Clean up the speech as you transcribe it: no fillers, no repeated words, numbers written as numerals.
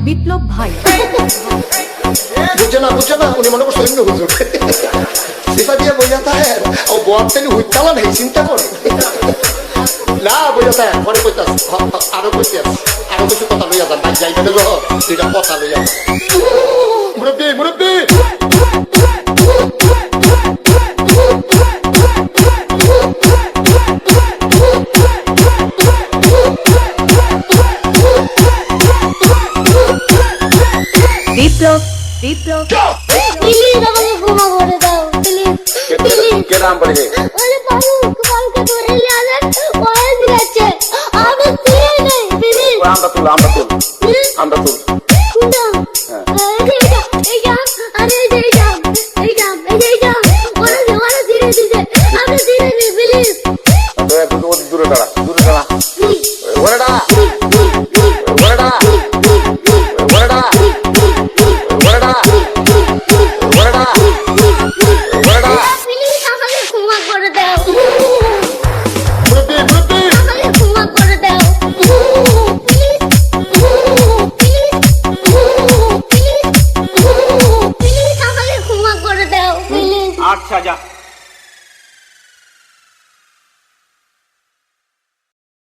বিপ্লব ভাই বুঝছে না উনি মনে করছে অন্য হুজুর সিফা দিয়ে বইয়া থাকে ও বর্তেনি হুইতালা নেই চিন্তা করে না বইয়া থাকে পরে কইতাস আরো কইতে আরো কিছু কথা লইয়া যান ভাই যাইবে না দুইটা কথা লইয়া মুরব্বী বিপ্লব প্লিজ আমাকে ক্ষমা করে দাও প্লিজ কে নাম পড়ে ওরে বাবু কালকে ধরে নিয়ে আসেন ওরে দিয়েছে আমি দিয়ে নেই প্লিজ আমরা তুল এই যা আরে এই যা ওরে ধীরে দিতে আমি দিয়ে নেই প্লিজ দূরে দাঁড়া ওরে দাঁড়া আচ্ছা যা